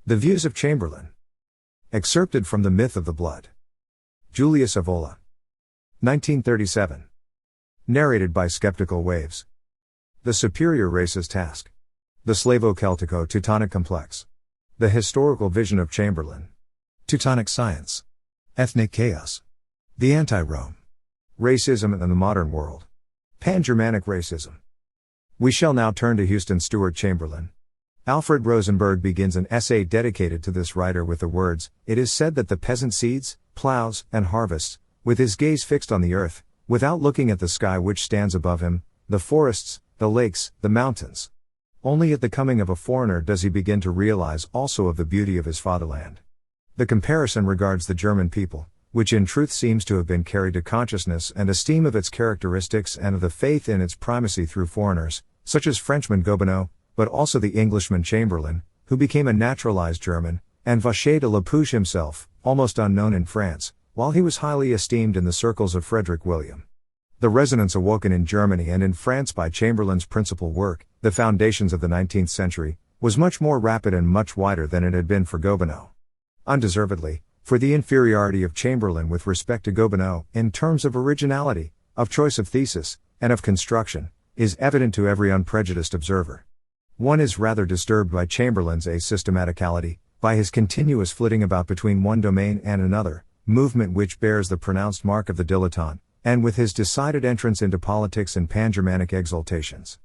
The Views of Chamberlain. Excerpted from The Myth of the Blood. Julius Evola. 1937. Narrated by Skeptical Waves. The Superior Race's Task. The Slavo-Celtico-Teutonic Complex. The Historical Vision of Chamberlain. Teutonic Science. Ethnic Chaos. The Anti-Rome. Racism in the Modern World. Pan-Germanic Racism. We shall now turn to Houston Stewart Chamberlain. Alfred Rosenberg begins an essay dedicated to this writer with the words, "It is said that the peasant seeds, plows, and harvests, with his gaze fixed on the earth, without looking at the sky which stands above him, the forests, the lakes, the mountains. Only at the coming of a foreigner does he begin to realize also of the beauty of his fatherland." The comparison regards the German people, which in truth seems to have been carried to consciousness and esteem of its characteristics and of the faith in its primacy through foreigners, such as Frenchman Gobineau, but also the Englishman Chamberlain, who became a naturalized German, and Vacher de Lapouche himself, almost unknown in France, while he was highly esteemed in the circles of Frederick William. The resonance awoken in Germany and in France by Chamberlain's principal work, The Foundations of the 19th Century, was much more rapid and much wider than it had been for Gobineau. Undeservedly, for the inferiority of Chamberlain with respect to Gobineau, in terms of originality, of choice of thesis, and of construction, is evident to every unprejudiced observer. One is rather disturbed by Chamberlain's asystematicality, by his continuous flitting about between one domain and another, movement which bears the pronounced mark of the dilettante, and with his decided entrance into politics and pan-Germanic exaltations.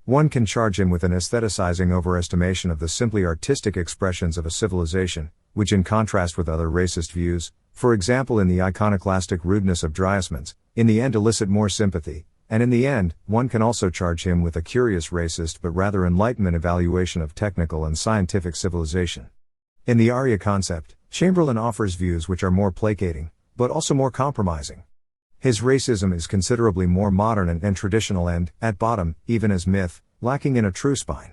One can charge him with an aestheticizing overestimation of the simply artistic expressions of a civilization, which in contrast with other racist views, for example in the iconoclastic rudeness of Dryasmans, in the end elicit more sympathy. And in the end, one can also charge him with a curious racist but rather Enlightenment evaluation of technical and scientific civilization. In the Arya concept, Chamberlain offers views which are more placating, but also more compromising. His racism is considerably more modern and traditional and, at bottom, even as myth, lacking in a true spine.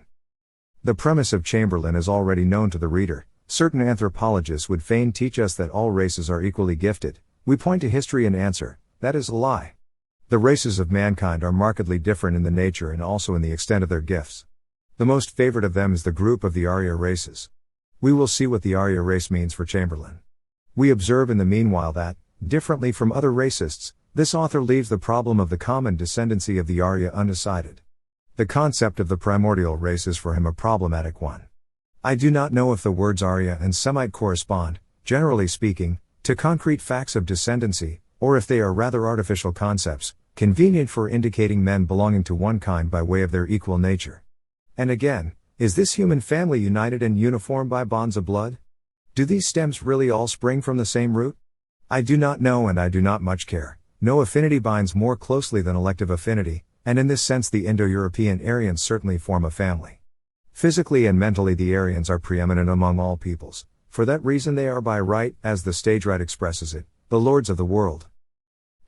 The premise of Chamberlain is already known to the reader. Certain anthropologists would fain teach us that all races are equally gifted. We point to history and answer, that is a lie. The races of mankind are markedly different in the nature and also in the extent of their gifts. The most favored of them is the group of the Arya races. We will see what the Arya race means for Chamberlain. We observe in the meanwhile that, differently from other racists, this author leaves the problem of the common descendancy of the Arya undecided. The concept of the primordial race is for him a problematic one. I do not know if the words Arya and Semite correspond, generally speaking, to concrete facts of descendancy, or if they are rather artificial concepts, convenient for indicating men belonging to one kind by way of their equal nature. And again, is this human family united and uniform by bonds of blood? Do these stems really all spring from the same root? I do not know and I do not much care. No affinity binds more closely than elective affinity, and in this sense the Indo-European Aryans certainly form a family. Physically and mentally the Aryans are preeminent among all peoples. For that reason they are by right, as the stage right expresses it, the lords of the world.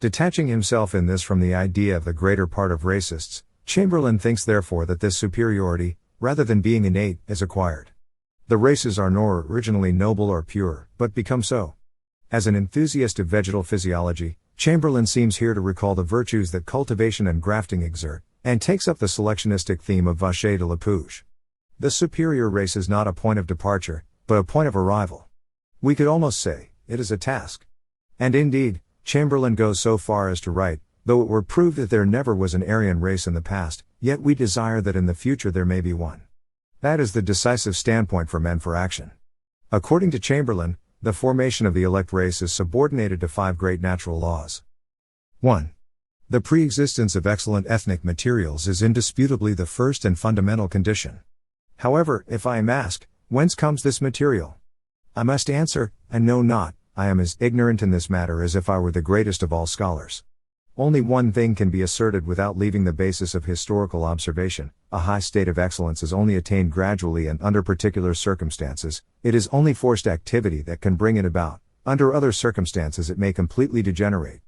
Detaching himself in this from the idea of the greater part of racists, Chamberlain thinks therefore that this superiority, rather than being innate, is acquired. The races are nor originally noble or pure, but become so. As an enthusiast of vegetal physiology, Chamberlain seems here to recall the virtues that cultivation and grafting exert, and takes up the selectionistic theme of Vacher de Lapouche. The superior race is not a point of departure, but a point of arrival. We could almost say, it is a task. And indeed, Chamberlain goes so far as to write, though it were proved that there never was an Aryan race in the past, yet we desire that in the future there may be one. That is the decisive standpoint for men for action. According to Chamberlain, the formation of the elect race is subordinated to 5 great natural laws. 1. The pre-existence of excellent ethnic materials is indisputably the first and fundamental condition. However, if I am asked, whence comes this material? I must answer, I know not. I am as ignorant in this matter as if I were the greatest of all scholars. Only one thing can be asserted without leaving the basis of historical observation: a high state of excellence is only attained gradually and under particular circumstances. It is only forced activity that can bring it about. Under other circumstances it may completely degenerate.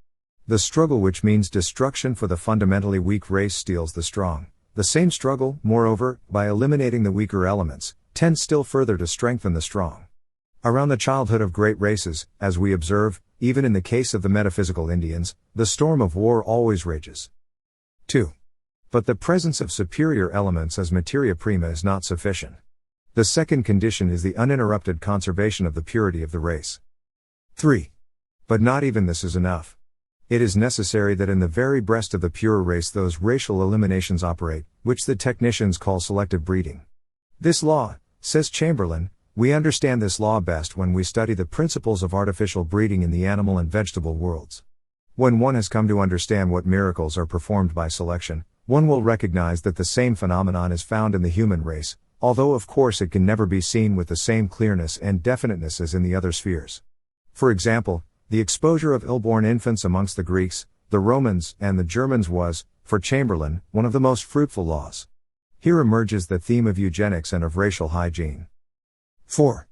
The struggle which means destruction for the fundamentally weak race steels the strong. The same struggle, moreover, by eliminating the weaker elements, tends still further to strengthen the strong. Around the childhood of great races, as we observe, even in the case of the metaphysical Indians, the storm of war always rages. 2. But the presence of superior elements as materia prima is not sufficient. The second condition is the uninterrupted conservation of the purity of the race. 3. But not even this is enough. It is necessary that in the very breast of the pure race those racial eliminations operate, which the technicians call selective breeding. This law, says Chamberlain, we understand this law best when we study the principles of artificial breeding in the animal and vegetable worlds. When one has come to understand what miracles are performed by selection, one will recognize that the same phenomenon is found in the human race, although of course it can never be seen with the same clearness and definiteness as in the other spheres. For example, the exposure of ill-born infants amongst the Greeks, the Romans, and the Germans was, for Chamberlain, one of the most fruitful laws. Here emerges the theme of eugenics and of racial hygiene. 4.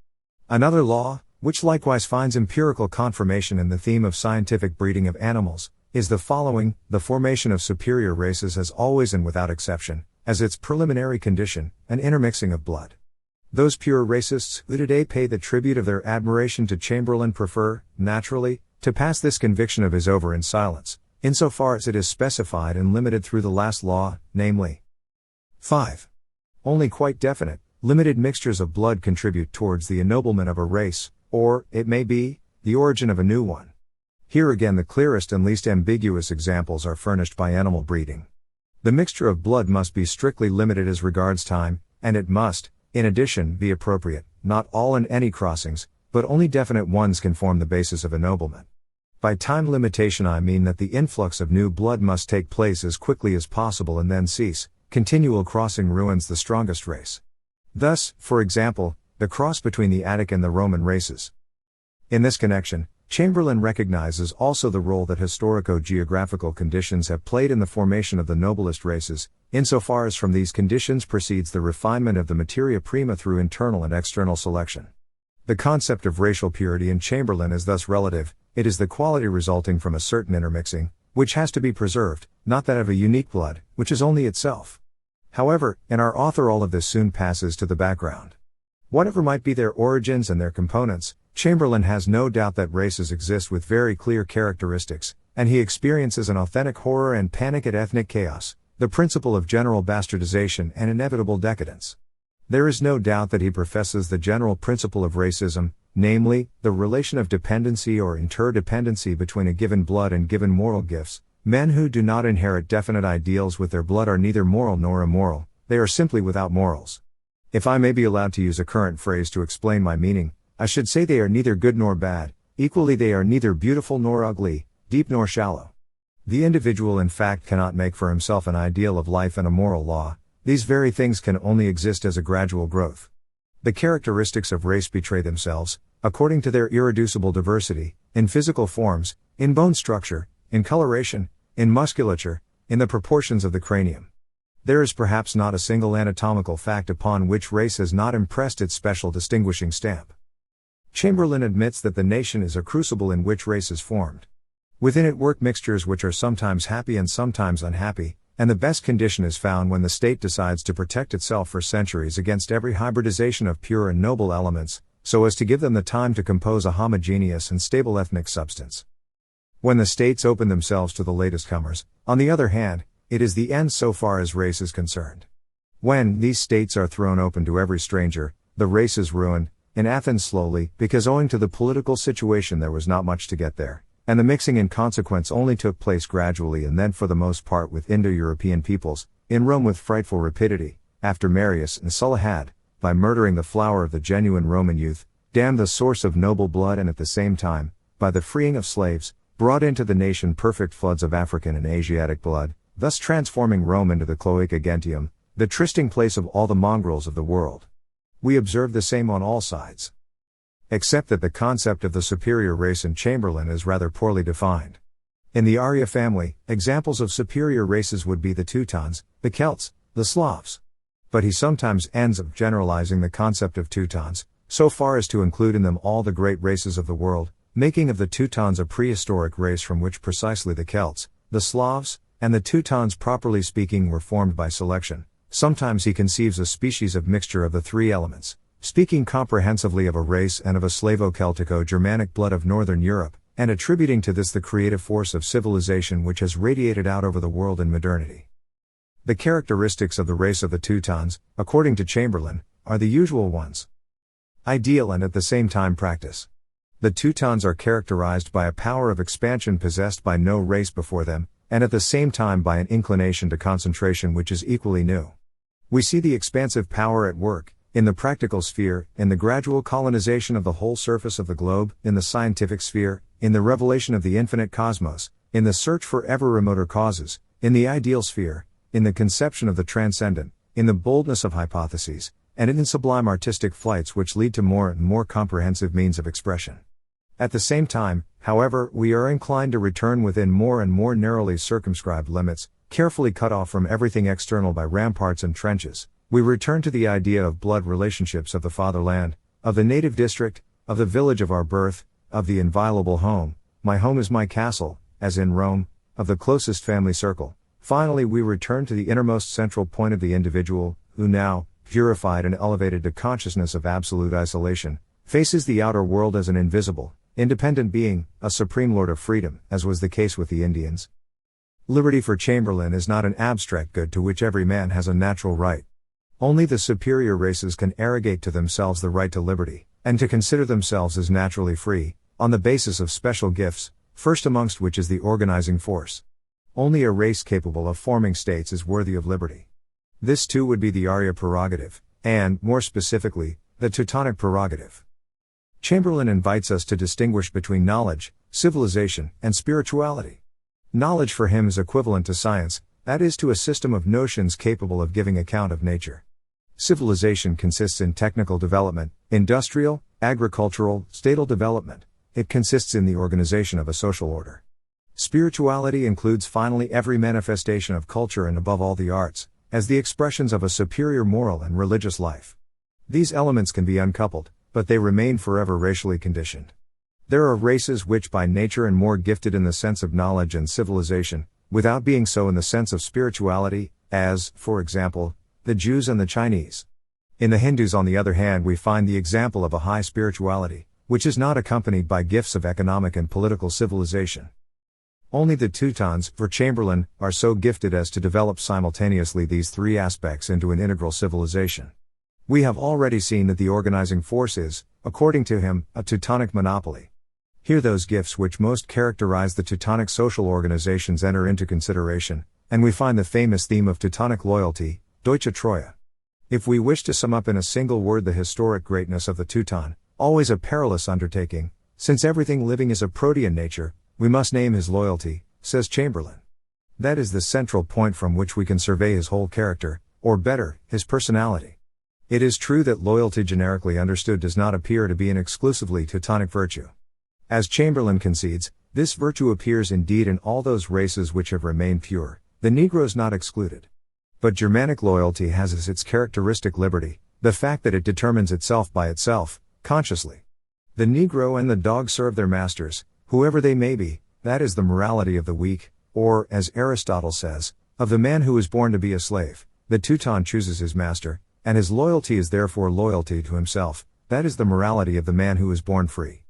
Another law, which likewise finds empirical confirmation in the theme of scientific breeding of animals, is the following: the formation of superior races has always and without exception, as its preliminary condition, an intermixing of blood. Those pure racists who today pay the tribute of their admiration to Chamberlain prefer, naturally, to pass this conviction of his over in silence, insofar as it is specified and limited through the last law, namely. 5. Only quite definite, limited mixtures of blood contribute towards the ennoblement of a race, or, it may be, the origin of a new one. Here again the clearest and least ambiguous examples are furnished by animal breeding. The mixture of blood must be strictly limited as regards time, and it must, in addition, be appropriate. Not all and any crossings, but only definite ones can form the basis of ennoblement. By time limitation I mean that the influx of new blood must take place as quickly as possible and then cease. Continual crossing ruins the strongest race. Thus, for example, the cross between the Attic and the Roman races. In this connection, Chamberlain recognizes also the role that historico-geographical conditions have played in the formation of the noblest races, insofar as from these conditions proceeds the refinement of the materia prima through internal and external selection. The concept of racial purity in Chamberlain is thus relative. It is the quality resulting from a certain intermixing, which has to be preserved, not that of a unique blood, which is only itself. However, in our author all of this soon passes to the background. Whatever might be their origins and their components, Chamberlain has no doubt that races exist with very clear characteristics, and he experiences an authentic horror and panic at ethnic chaos, the principle of general bastardization and inevitable decadence. There is no doubt that he professes the general principle of racism, namely, the relation of dependency or interdependency between a given blood and given moral gifts. Men who do not inherit definite ideals with their blood are neither moral nor immoral, they are simply without morals. If I may be allowed to use a current phrase to explain my meaning, I should say they are neither good nor bad, equally they are neither beautiful nor ugly, deep nor shallow. The individual in fact cannot make for himself an ideal of life and a moral law. These very things can only exist as a gradual growth. The characteristics of race betray themselves, according to their irreducible diversity, in physical forms, in bone structure, in coloration, in musculature, in the proportions of the cranium. There is perhaps not a single anatomical fact upon which race has not impressed its special distinguishing stamp. Chamberlain admits that the nation is a crucible in which race is formed. Within it work mixtures which are sometimes happy and sometimes unhappy, and the best condition is found when the state decides to protect itself for centuries against every hybridization of pure and noble elements, so as to give them the time to compose a homogeneous and stable ethnic substance. When the states open themselves to the latest comers, on the other hand, it is the end so far as race is concerned. When these states are thrown open to every stranger, the race is ruined, in Athens slowly, because owing to the political situation there was not much to get there, and the mixing in consequence only took place gradually and then for the most part with Indo-European peoples, in Rome with frightful rapidity, after Marius and Sulla had, by murdering the flower of the genuine Roman youth, damned the source of noble blood and at the same time, by the freeing of slaves, brought into the nation perfect floods of African and Asiatic blood, thus transforming Rome into the Cloaca Gentium, the trysting place of all the mongrels of the world. We observe the same on all sides. Except that the concept of the superior race in Chamberlain is rather poorly defined. In the Arya family, examples of superior races would be the Teutons, the Celts, the Slavs. But he sometimes ends up generalizing the concept of Teutons, so far as to include in them all the great races of the world, making of the Teutons a prehistoric race from which precisely the Celts, the Slavs, and the Teutons properly speaking were formed by selection. Sometimes he conceives a species of mixture of the three elements, speaking comprehensively of a race and of a Slavo-Celtico-Germanic blood of northern Europe, and attributing to this the creative force of civilization which has radiated out over the world in modernity. The characteristics of the race of the Teutons, according to Chamberlain, are the usual ones. Ideal and at the same time practice. The Teutons are characterized by a power of expansion possessed by no race before them, and at the same time by an inclination to concentration which is equally new. We see the expansive power at work, in the practical sphere, in the gradual colonization of the whole surface of the globe, in the scientific sphere, in the revelation of the infinite cosmos, in the search for ever remoter causes, in the ideal sphere, in the conception of the transcendent, in the boldness of hypotheses, and in sublime artistic flights which lead to more and more comprehensive means of expression. At the same time, however, we are inclined to return within more and more narrowly circumscribed limits, carefully cut off from everything external by ramparts and trenches. We return to the idea of blood relationships of the fatherland, of the native district, of the village of our birth, of the inviolable home, my home is my castle, as in Rome, of the closest family circle. Finally, we return to the innermost central point of the individual, who now, purified and elevated to consciousness of absolute isolation, faces the outer world as an invisible, independent being, a supreme lord of freedom, as was the case with the Indians. Liberty for Chamberlain is not an abstract good to which every man has a natural right. Only the superior races can arrogate to themselves the right to liberty, and to consider themselves as naturally free, on the basis of special gifts, first amongst which is the organizing force. Only a race capable of forming states is worthy of liberty. This too would be the Arya prerogative, and, more specifically, the Teutonic prerogative. Chamberlain invites us to distinguish between knowledge, civilization, and spirituality. Knowledge for him is equivalent to science, that is, to a system of notions capable of giving account of nature. Civilization consists in technical development, industrial, agricultural, statal development. It consists in the organization of a social order. Spirituality includes finally every manifestation of culture and above all the arts, as the expressions of a superior moral and religious life. These elements can be uncoupled, but they remain forever racially conditioned. There are races which by nature are more gifted in the sense of knowledge and civilization, without being so in the sense of spirituality, as, for example, the Jews and the Chinese. In the Hindus, on the other hand, we find the example of a high spirituality, which is not accompanied by gifts of economic and political civilization. Only the Teutons, for Chamberlain, are so gifted as to develop simultaneously these three aspects into an integral civilization. We have already seen that the organizing force is, according to him, a Teutonic monopoly. Here those gifts which most characterize the Teutonic social organizations enter into consideration, and we find the famous theme of Teutonic loyalty, Deutsche Treue. If we wish to sum up in a single word the historic greatness of the Teuton, always a perilous undertaking, since everything living is of protean nature, we must name his loyalty, says Chamberlain. That is the central point from which we can survey his whole character, or better, his personality. It is true that loyalty generically understood does not appear to be an exclusively Teutonic virtue. As Chamberlain concedes, this virtue appears indeed in all those races which have remained pure, the Negroes not excluded. But Germanic loyalty has as its characteristic liberty, the fact that it determines itself by itself, consciously. The Negro and the dog serve their masters, whoever they may be, that is the morality of the weak, or, as Aristotle says, of the man who is born to be a slave. The Teuton chooses his master, and his loyalty is therefore loyalty to himself, that is the morality of the man who is born free.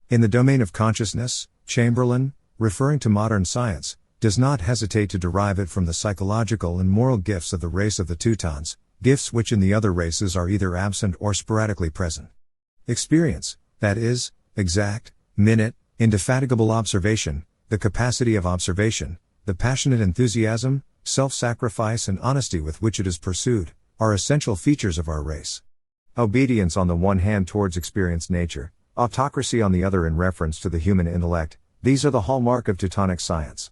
In the domain of consciousness, Chamberlain, referring to modern science, does not hesitate to derive it from the psychological and moral gifts of the race of the Teutons, gifts which in the other races are either absent or sporadically present. Experience, that is, exact, minute, indefatigable observation, the capacity of observation, the passionate enthusiasm, self-sacrifice and honesty with which it is pursued, are essential features of our race. Obedience on the one hand towards experienced nature, autocracy on the other in reference to the human intellect, these are the hallmark of Teutonic science.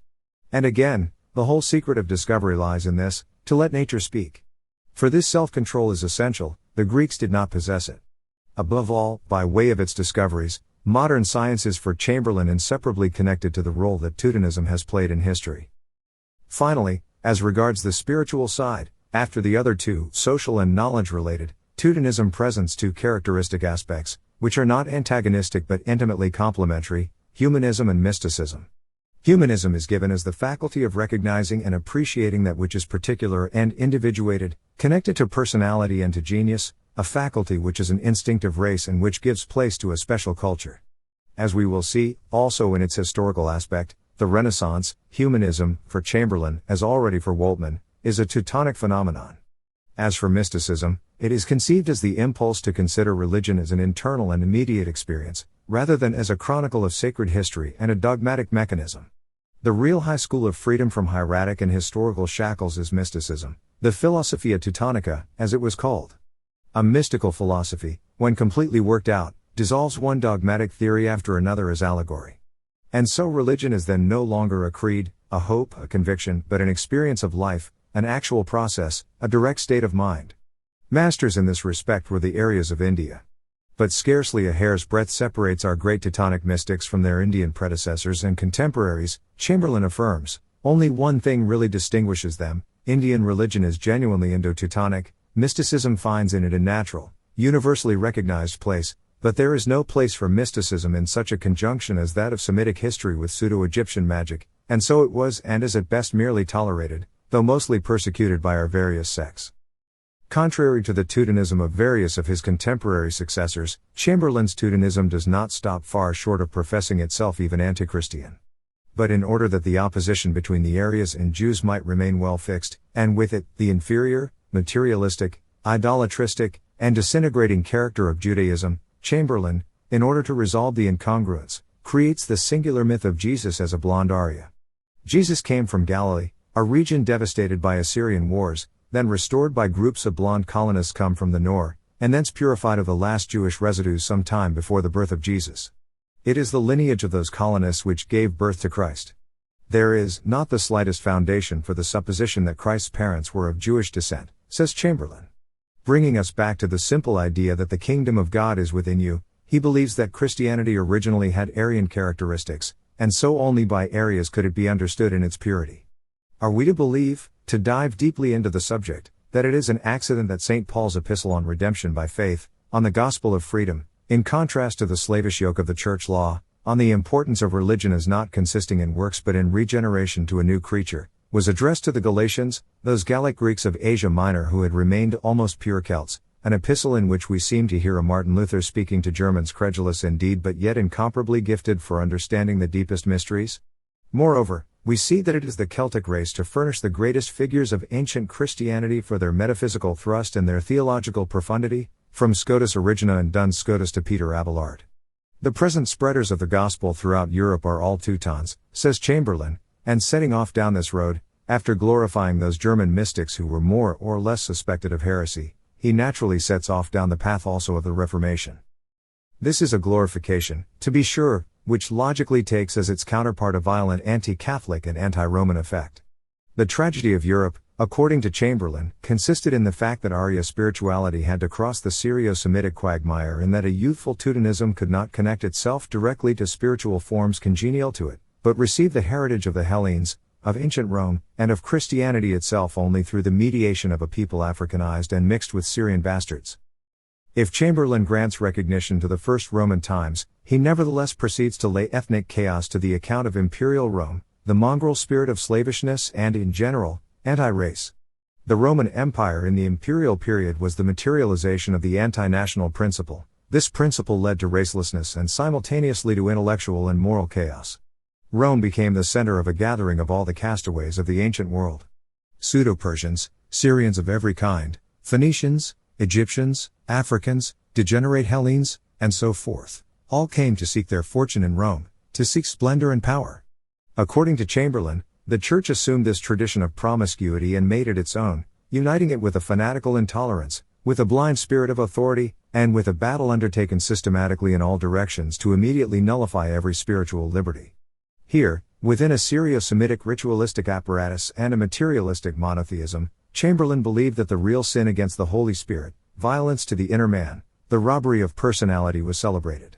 And again, the whole secret of discovery lies in this, to let nature speak. For this self-control is essential, the Greeks did not possess it. Above all, by way of its discoveries, modern science is for Chamberlain inseparably connected to the role that Teutonism has played in history. Finally, as regards the spiritual side, after the other two, social and knowledge-related, Teutonism presents two characteristic aspects, which are not antagonistic but intimately complementary, humanism and mysticism. Humanism is given as the faculty of recognizing and appreciating that which is particular and individuated, connected to personality and to genius, a faculty which is an instinctive race and which gives place to a special culture. As we will see, also in its historical aspect, the Renaissance, humanism, for Chamberlain, as already for Woltmann, is a Teutonic phenomenon. As for mysticism, It is conceived as the impulse to consider religion as an internal and immediate experience, rather than as a chronicle of sacred history and a dogmatic mechanism. The real high school of freedom from hieratic and historical shackles is mysticism, the Philosophia Teutonica, as it was called. A mystical philosophy, when completely worked out, dissolves one dogmatic theory after another as allegory. And so religion is then no longer a creed, a hope, a conviction, but an experience of life, an actual process, a direct state of mind. Masters in this respect were the Aryas of India. But scarcely a hair's breadth separates our great Teutonic mystics from their Indian predecessors and contemporaries. Chamberlain affirms, only one thing really distinguishes them: Indian religion is genuinely Indo-Teutonic, mysticism finds in it a natural, universally recognized place, but there is no place for mysticism in such a conjunction as that of Semitic history with pseudo-Egyptian magic, and so it was and is at best merely tolerated, though mostly persecuted by our various sects. Contrary to the Teutonism of various of his contemporary successors, Chamberlain's Teutonism does not stop far short of professing itself even anti-Christian. But in order that the opposition between the Aryas and Jews might remain well fixed, and with it, the inferior, materialistic, idolatristic, and disintegrating character of Judaism, Chamberlain, in order to resolve the incongruence, creates the singular myth of Jesus as a blonde Arya. Jesus came from Galilee, a region devastated by Assyrian wars, then restored by groups of blonde colonists come from the north, and thence purified of the last Jewish residues some time before the birth of Jesus. It is the lineage of those colonists which gave birth to Christ. There is not the slightest foundation for the supposition that Christ's parents were of Jewish descent, says Chamberlain. Bringing us back to the simple idea that the kingdom of God is within you, he believes that Christianity originally had Aryan characteristics, and so only by Aryas could it be understood in its purity. Are we to believe, to dive deeply into the subject, that it is an accident that St. Paul's epistle on redemption by faith, on the gospel of freedom, in contrast to the slavish yoke of the church law, on the importance of religion as not consisting in works but in regeneration to a new creature, was addressed to the Galatians, those Gallic Greeks of Asia Minor who had remained almost pure Celts, an epistle in which we seem to hear a Martin Luther speaking to Germans credulous indeed but yet incomparably gifted for understanding the deepest mysteries? Moreover, we see that it is the Celtic race to furnish the greatest figures of ancient Christianity for their metaphysical thrust and their theological profundity, from Scotus Origina and Duns Scotus to Peter Abelard. The present spreaders of the gospel throughout Europe are all Teutons, says Chamberlain, and setting off down this road, after glorifying those German mystics who were more or less suspected of heresy, he naturally sets off down the path also of the Reformation. This is a glorification, to be sure, which logically takes as its counterpart a violent anti-Catholic and anti-Roman effect. The tragedy of Europe, according to Chamberlain, consisted in the fact that Arya spirituality had to cross the Syrio-Semitic quagmire and that a youthful Teutonism could not connect itself directly to spiritual forms congenial to it, but receive the heritage of the Hellenes, of ancient Rome, and of Christianity itself only through the mediation of a people Africanized and mixed with Syrian bastards. If Chamberlain grants recognition to the first Roman times, he nevertheless proceeds to lay ethnic chaos to the account of imperial Rome, the mongrel spirit of slavishness and, in general, anti-race. The Roman Empire in the imperial period was the materialization of the anti-national principle. This principle led to racelessness and simultaneously to intellectual and moral chaos. Rome became the center of a gathering of all the castaways of the ancient world. Pseudo-Persians, Syrians of every kind, Phoenicians, Egyptians, Africans, degenerate Hellenes, and so forth, all came to seek their fortune in Rome, to seek splendor and power. According to Chamberlain, the Church assumed this tradition of promiscuity and made it its own, uniting it with a fanatical intolerance, with a blind spirit of authority, and with a battle undertaken systematically in all directions to immediately nullify every spiritual liberty. Here, within a Syrio-Semitic ritualistic apparatus and a materialistic monotheism, Chamberlain believed that the real sin against the Holy Spirit, violence to the inner man, the robbery of personality was celebrated.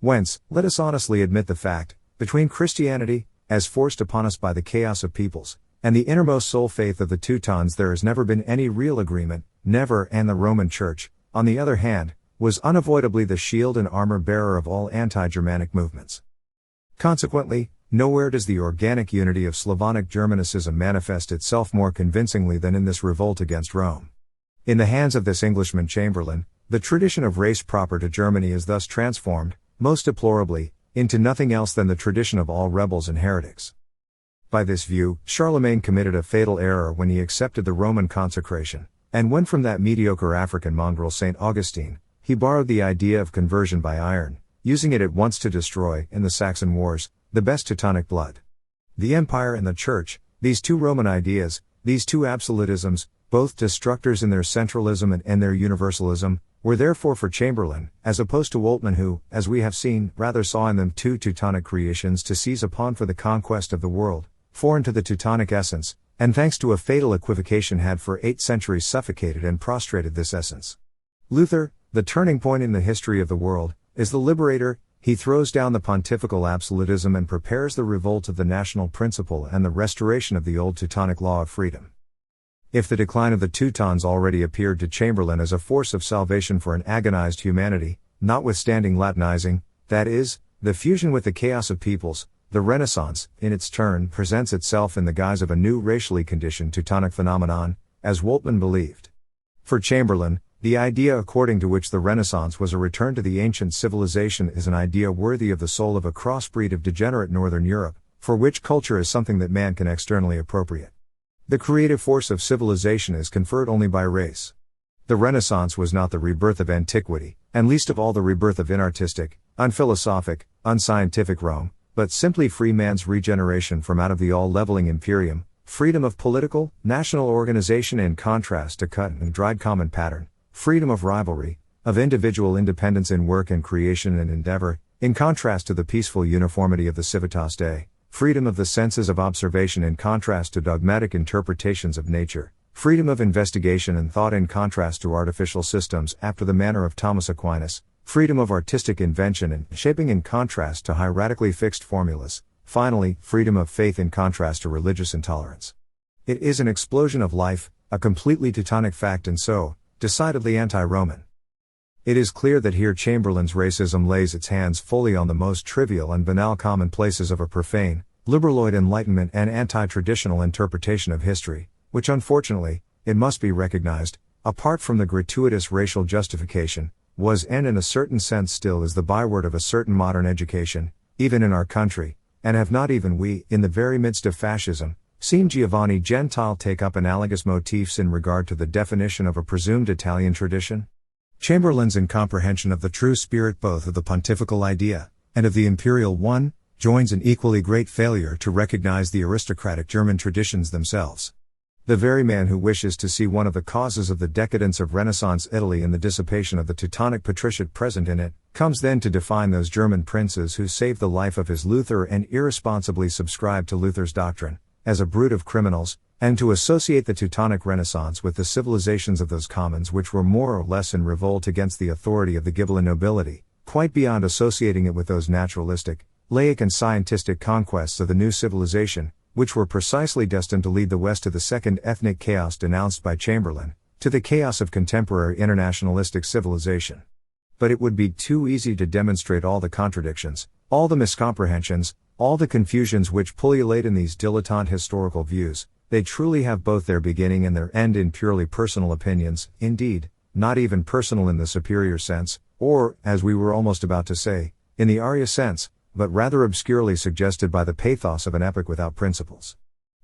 Whence, let us honestly admit the fact, between Christianity, as forced upon us by the chaos of peoples, and the innermost soul faith of the Teutons there has never been any real agreement, never, and the Roman Church, on the other hand, was unavoidably the shield and armor bearer of all anti-Germanic movements. Consequently, nowhere does the organic unity of Slavonic Germanicism manifest itself more convincingly than in this revolt against Rome. In the hands of this Englishman Chamberlain, the tradition of race proper to Germany is thus transformed, most deplorably, into nothing else than the tradition of all rebels and heretics. By this view, Charlemagne committed a fatal error when he accepted the Roman consecration, And when from that mediocre African mongrel St. Augustine, he borrowed the idea of conversion by iron, using it at once to destroy, in the Saxon Wars, the best Teutonic blood. The Empire and the Church, these two Roman ideas, these two absolutisms, both destructors in their centralism and their universalism, were therefore for Chamberlain, as opposed to Woltmann who, as we have seen, rather saw in them two Teutonic creations to seize upon for the conquest of the world, foreign to the Teutonic essence, and thanks to a fatal equivocation had for 8 centuries suffocated and prostrated this essence. Luther, the turning point in the history of the world, is the liberator. He throws down the pontifical absolutism and prepares the revolt of the national principle and the restoration of the old Teutonic law of freedom. If the decline of the Teutons already appeared to Chamberlain as a force of salvation for an agonized humanity, notwithstanding Latinizing, that is, the fusion with the chaos of peoples, the Renaissance, in its turn, presents itself in the guise of a new racially conditioned Teutonic phenomenon, as Woltmann believed. For Chamberlain, the idea according to which the Renaissance was a return to the ancient civilization is an idea worthy of the soul of a crossbreed of degenerate Northern Europe, for which culture is something that man can externally appropriate. The creative force of civilization is conferred only by race. The Renaissance was not the rebirth of antiquity, and least of all the rebirth of inartistic, unphilosophic, unscientific Rome, but simply free man's regeneration from out of the all-leveling imperium, freedom of political, national organization in contrast to cut and dried common pattern, freedom of rivalry, of individual independence in work and creation and endeavor, in contrast to the peaceful uniformity of the Civitas Dei, freedom of the senses of observation in contrast to dogmatic interpretations of nature, freedom of investigation and thought in contrast to artificial systems after the manner of Thomas Aquinas, freedom of artistic invention and shaping in contrast to hieratically fixed formulas, finally, freedom of faith in contrast to religious intolerance. It is an explosion of life, a completely Teutonic fact and so, decidedly anti-Roman. It is clear that here Chamberlain's racism lays its hands fully on the most trivial and banal commonplaces of a profane, liberaloid Enlightenment and anti-traditional interpretation of history, which unfortunately, it must be recognized, apart from the gratuitous racial justification, was and in a certain sense still is the byword of a certain modern education, even in our country, and have not even we, in the very midst of fascism, seen Giovanni Gentile take up analogous motifs in regard to the definition of a presumed Italian tradition? Chamberlain's incomprehension of the true spirit both of the pontifical idea, and of the imperial one, joins an equally great failure to recognize the aristocratic German traditions themselves. The very man who wishes to see one of the causes of the decadence of Renaissance Italy in the dissipation of the Teutonic patriciate present in it, comes then to define those German princes who saved the life of his Luther and irresponsibly subscribed to Luther's doctrine, as a brood of criminals, and to associate the Teutonic Renaissance with the civilizations of those commons which were more or less in revolt against the authority of the Ghibelline nobility, quite beyond associating it with those naturalistic, laic and scientistic conquests of the new civilization, which were precisely destined to lead the West to the second ethnic chaos denounced by Chamberlain, to the chaos of contemporary internationalistic civilization. But it would be too easy to demonstrate all the contradictions, all the miscomprehensions, all the confusions which pullulate in these dilettante historical views. They truly have both their beginning and their end in purely personal opinions, indeed, not even personal in the superior sense, or, as we were almost about to say, in the Arya sense, but rather obscurely suggested by the pathos of an epic without principles.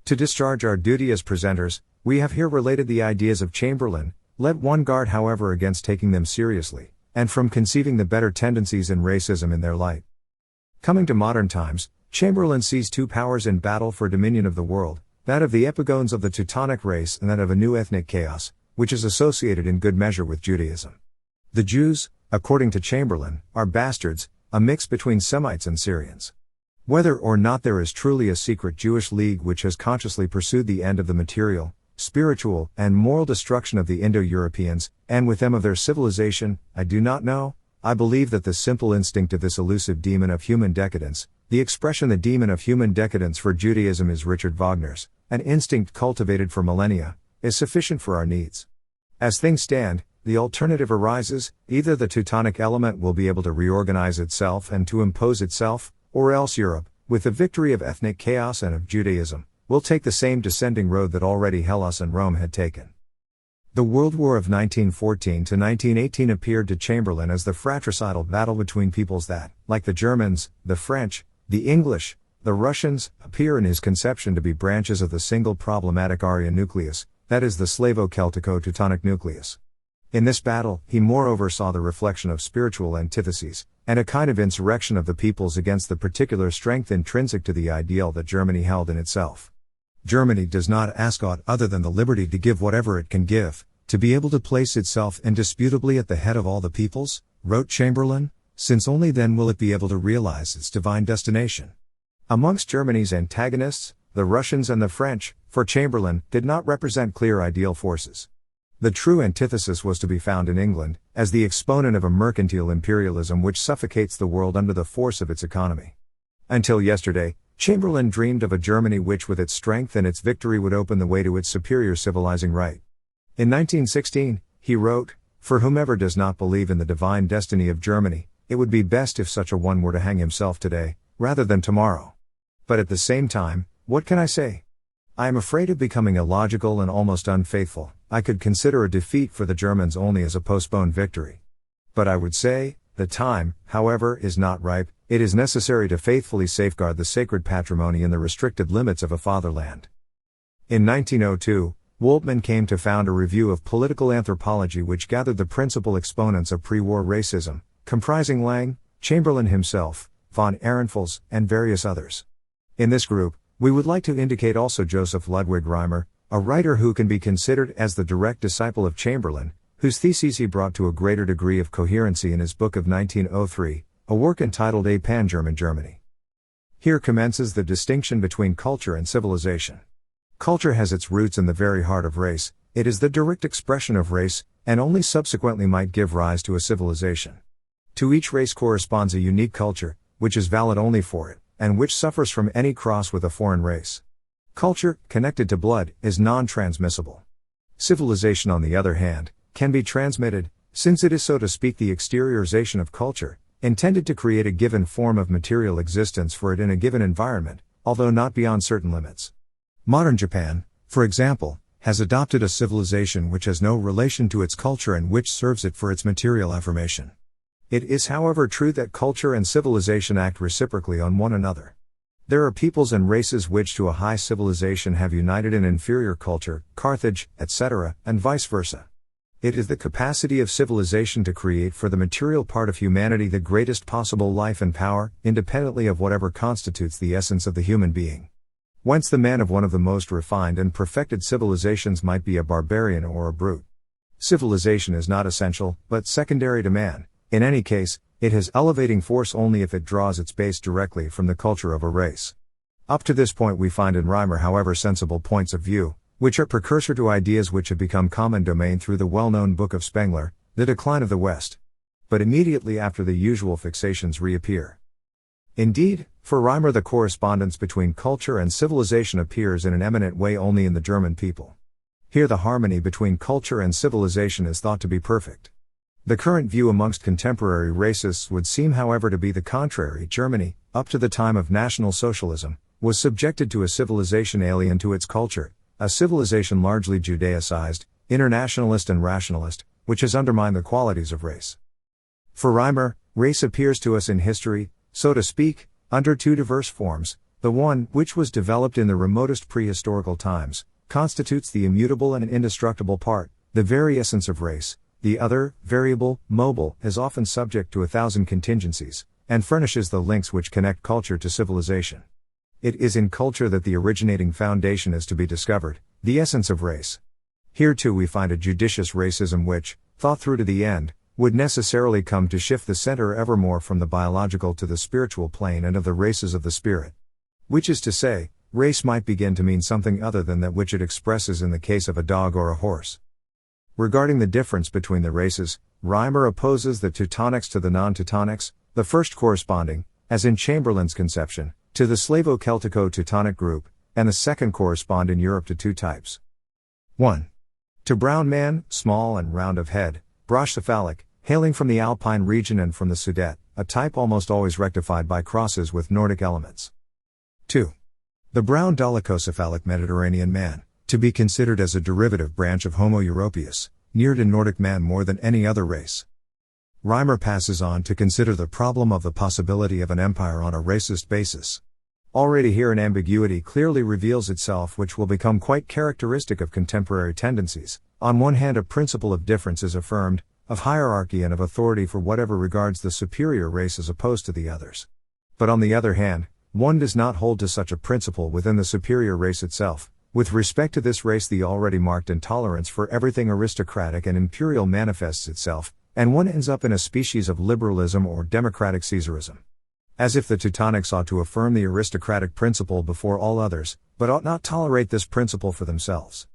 To discharge our duty as presenters, we have here related the ideas of Chamberlain, let one guard however against taking them seriously, and from conceiving the better tendencies in racism in their light. Coming to modern times, Chamberlain sees two powers in battle for dominion of the world, that of the epigones of the Teutonic race and that of a new ethnic chaos, which is associated in good measure with Judaism. The Jews, according to Chamberlain, are bastards, a mix between Semites and Syrians. Whether or not there is truly a secret Jewish league which has consciously pursued the end of the material, spiritual, and moral destruction of the Indo-Europeans, and with them of their civilization, I do not know. I believe that the simple instinct of this elusive demon of human decadence, the expression the demon of human decadence for Judaism is Richard Wagner's, an instinct cultivated for millennia, is sufficient for our needs. As things stand, the alternative arises: either the Teutonic element will be able to reorganize itself and to impose itself, or else Europe, with the victory of ethnic chaos and of Judaism, will take the same descending road that already Hellas and Rome had taken. The World War of 1914 to 1918 appeared to Chamberlain as the fratricidal battle between peoples that, like the Germans, the French, the English, the Russians, appear in his conception to be branches of the single problematic Aryan nucleus, that is the Slavo-Celtico-Teutonic nucleus. In this battle, he moreover saw the reflection of spiritual antitheses, and a kind of insurrection of the peoples against the particular strength intrinsic to the ideal that Germany held in itself. Germany does not ask aught other than the liberty to give whatever it can give, to be able to place itself indisputably at the head of all the peoples, wrote Chamberlain, since only then will it be able to realize its divine destination. Amongst Germany's antagonists, the Russians and the French, for Chamberlain, did not represent clear ideal forces. The true antithesis was to be found in England, as the exponent of a mercantile imperialism which suffocates the world under the force of its economy. Until yesterday, Chamberlain dreamed of a Germany which with its strength and its victory would open the way to its superior civilizing right. In 1916, he wrote, "For whomever does not believe in the divine destiny of Germany, it would be best if such a one were to hang himself today, rather than tomorrow. But at the same time, what can I say? I am afraid of becoming illogical and almost unfaithful. I could consider a defeat for the Germans only as a postponed victory. But I would say, the time, however, is not ripe. It is necessary to faithfully safeguard the sacred patrimony in the restricted limits of a fatherland." In 1902, Woltmann came to found a review of political anthropology which gathered the principal exponents of pre-war racism, comprising Lang, Chamberlain himself, von Ehrenfels, and various others. In this group, we would like to indicate also Joseph Ludwig Reimer, a writer who can be considered as the direct disciple of Chamberlain, whose theses he brought to a greater degree of coherency in his book of 1903, a work entitled A Pan-German Germany. Here commences the distinction between culture and civilization. Culture has its roots in the very heart of race, it is the direct expression of race, and only subsequently might give rise to a civilization. To each race corresponds a unique culture, which is valid only for it, and which suffers from any cross with a foreign race. Culture, connected to blood, is non-transmissible. Civilization, on the other hand, can be transmitted, since it is, so to speak, the exteriorization of culture, intended to create a given form of material existence for it in a given environment, although not beyond certain limits. Modern Japan, for example, has adopted a civilization which has no relation to its culture and which serves it for its material affirmation. It is, however, true that culture and civilization act reciprocally on one another. There are peoples and races which to a high civilization have united in inferior culture, Carthage, etc., and vice versa. It is the capacity of civilization to create for the material part of humanity the greatest possible life and power, independently of whatever constitutes the essence of the human being. Whence the man of one of the most refined and perfected civilizations might be a barbarian or a brute. Civilization is not essential, but secondary to man. In any case, it has elevating force only if it draws its base directly from the culture of a race. Up to this point we find in Reimer, however, sensible points of view, which are precursor to ideas which have become common domain through the well-known book of Spengler, The Decline of the West. But immediately after the usual fixations reappear. Indeed, for Reimer the correspondence between culture and civilization appears in an eminent way only in the German people. Here the harmony between culture and civilization is thought to be perfect. The current view amongst contemporary racists would seem, however, to be the contrary. Germany, up to the time of National Socialism, was subjected to a civilization alien to its culture, a civilization largely Judaicized, internationalist and rationalist, which has undermined the qualities of race. For Reimer, race appears to us in history, so to speak, under two diverse forms. The one, which was developed in the remotest prehistorical times, constitutes the immutable and indestructible part, the very essence of race. The other, variable, mobile, is often subject to 1,000 contingencies, and furnishes the links which connect culture to civilization. It is in culture that the originating foundation is to be discovered, the essence of race. Here too we find a judicious racism which, thought through to the end, would necessarily come to shift the center evermore from the biological to the spiritual plane and of the races of the spirit. Which is to say, race might begin to mean something other than that which it expresses in the case of a dog or a horse. Regarding the difference between the races, Reimer opposes the Teutonics to the non-Teutonics, the first corresponding, as in Chamberlain's conception, to the Slavo-Celtico-Teutonic group, and the second correspond in Europe to two types. 1. To brown man, small and round of head, brachycephalic, hailing from the Alpine region and from the Sudet, a type almost always rectified by crosses with Nordic elements. 2. The brown dolichocephalic Mediterranean man, to be considered as a derivative branch of Homo europaeus, near to Nordic man more than any other race. Reimer passes on to consider the problem of the possibility of an empire on a racist basis. Already here an ambiguity clearly reveals itself, which will become quite characteristic of contemporary tendencies. On one hand, a principle of difference is affirmed, of hierarchy and of authority for whatever regards the superior race as opposed to the others. But on the other hand, one does not hold to such a principle within the superior race itself. With respect to this race, the already marked intolerance for everything aristocratic and imperial manifests itself, and one ends up in a species of liberalism or democratic Caesarism. As if the Teutonics ought to affirm the aristocratic principle before all others, but ought not tolerate this principle for themselves.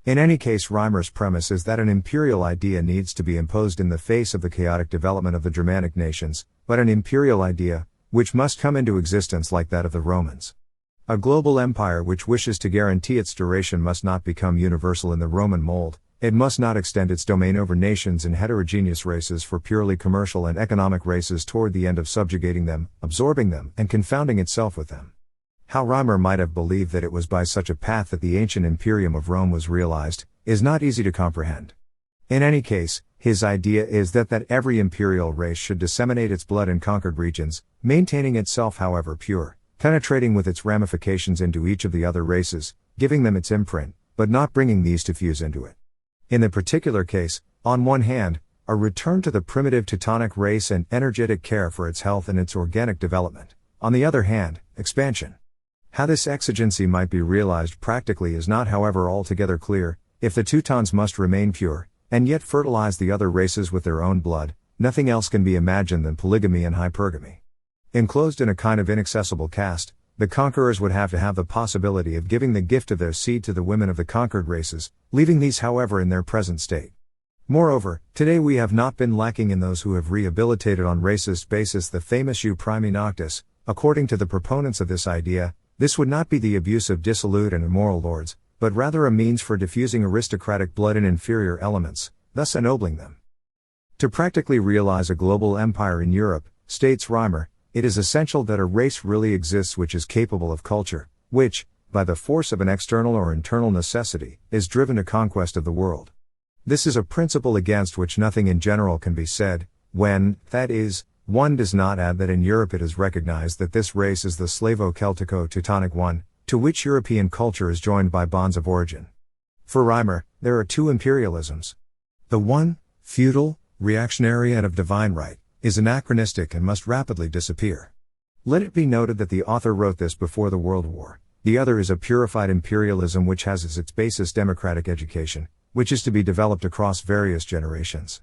In any case, Reimer's premise is that an imperial idea needs to be imposed in the face of the chaotic development of the Germanic nations, but an imperial idea, which must come into existence like that of the Romans. A global empire which wishes to guarantee its duration must not become universal in the Roman mold. It must not extend its domain over nations and heterogeneous races for purely commercial and economic races toward the end of subjugating them, absorbing them, and confounding itself with them. How Reimer might have believed that it was by such a path that the ancient imperium of Rome was realized, is not easy to comprehend. In any case, his idea is that every imperial race should disseminate its blood in conquered regions, maintaining itself however pure, penetrating with its ramifications into each of the other races, giving them its imprint, but not bringing these to fuse into it. In the particular case, on one hand, a return to the primitive Teutonic race and energetic care for its health and its organic development. On the other hand, expansion. How this exigency might be realized practically is not, however, altogether clear. If the Teutons must remain pure, and yet fertilize the other races with their own blood, nothing else can be imagined than polygamy and hypergamy. Enclosed in a kind of inaccessible caste, the conquerors would have to have the possibility of giving the gift of their seed to the women of the conquered races, leaving these however in their present state. Moreover, today we have not been lacking in those who have rehabilitated on racist basis the famous jus primi noctis. According to the proponents of this idea, this would not be the abuse of dissolute and immoral lords, but rather a means for diffusing aristocratic blood in inferior elements, thus ennobling them. To practically realize a global empire in Europe, states Reimer, it is essential that a race really exists which is capable of culture, which, by the force of an external or internal necessity, is driven to conquest of the world. This is a principle against which nothing in general can be said, when, that is, one does not add that in Europe it is recognized that this race is the Slavo-Celtico-Teutonic one, to which European culture is joined by bonds of origin. For Reimer, there are two imperialisms. The one, feudal, reactionary and of divine right, is anachronistic and must rapidly disappear. Let it be noted that the author wrote this before the World War. The other is a purified imperialism which has as its basis democratic education, which is to be developed across various generations.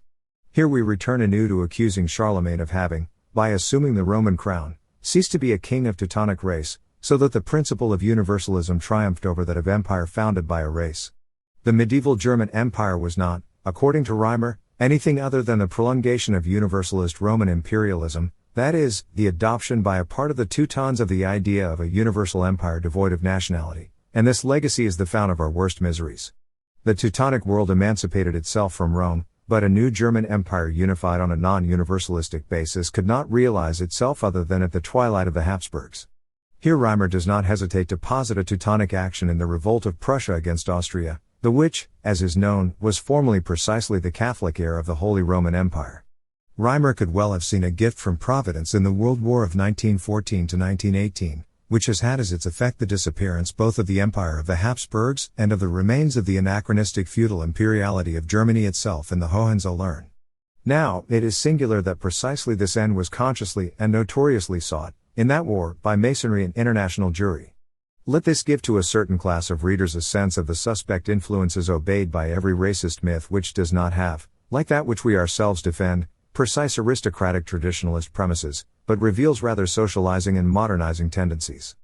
Here we return anew to accusing Charlemagne of having, by assuming the Roman crown, ceased to be a king of Teutonic race, so that the principle of universalism triumphed over that of empire founded by a race. The medieval German Empire was not, according to Reimer, anything other than the prolongation of universalist Roman imperialism, that is, the adoption by a part of the Teutons of the idea of a universal empire devoid of nationality, and this legacy is the fount of our worst miseries. The Teutonic world emancipated itself from Rome, but a new German empire unified on a non-universalistic basis could not realize itself other than at the twilight of the Habsburgs. Here Reimer does not hesitate to posit a Teutonic action in the revolt of Prussia against Austria, the which, as is known, was formerly precisely the Catholic heir of the Holy Roman Empire. Reimer could well have seen a gift from Providence in the World War of 1914 to 1918, which has had as its effect the disappearance both of the Empire of the Habsburgs and of the remains of the anachronistic feudal imperiality of Germany itself in the Hohenzollern. Now, it is singular that precisely this end was consciously and notoriously sought, in that war, by Masonry and international Jewry. Let this give to a certain class of readers a sense of the suspect influences obeyed by every racist myth which does not have, like that which we ourselves defend, precise aristocratic traditionalist premises, but reveals rather socializing and modernizing tendencies.